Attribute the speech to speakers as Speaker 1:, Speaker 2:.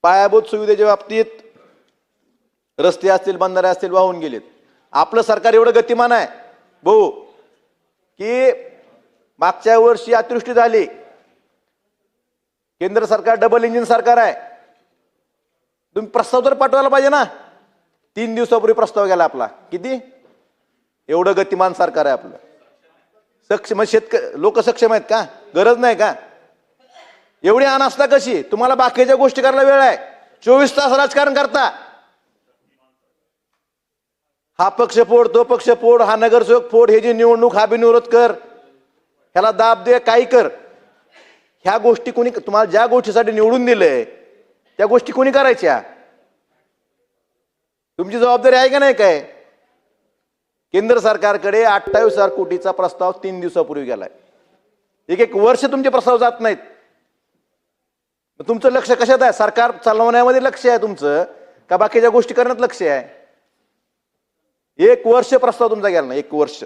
Speaker 1: पायाभूत सुविधेच्या बाबतीत रस्ते असतील, बंधारे असतील, वाहून गेलेत. आपलं सरकार एवढं गतिमान आहे भाऊ की मागच्या वर्षी अतिवृष्टी झाली. केंद्र सरकार डबल इंजिन सरकार आहे. तुम्ही प्रस्ताव तर पाठवायला पाहिजे ना. 3 दिवसापूर्वी प्रस्ताव गेला आपला. किती? एवढं गतिमान सरकार आहे आपलं. सक्षम लोक सक्षम आहेत का? गरज नाही का? एवढी अनास्था कशी? तुम्हाला बाकीच्या गोष्टी करायला वेळ आहे. 24 तास राजकारण करता. हा पक्ष फोड, तो पक्ष फोड, हा नगरसेवक फोड, हे जी निवडणूक, हा बिनविरोध कर, ह्याला दाब दे, काही कर. ह्या गोष्टी कोणी, तुम्हाला ज्या गोष्टीसाठी निवडून दिलंय त्या गोष्टी कोणी करायच्या? तुमची जबाबदारी आहे का नाही? काय केंद्र सरकारकडे 28,000 कोटीचा प्रस्ताव 3 दिवसापूर्वी गेलाय. एक वर्ष तुमचे प्रस्ताव जात नाहीत. तुमचं लक्ष कशात आहे? सरकार चालवण्यामध्ये लक्ष आहे तुमचं का बाकीच्या गोष्टी करण्यात लक्ष आहे? 1 वर्ष प्रस्ताव तुमचा गेला नाही. 1 वर्ष.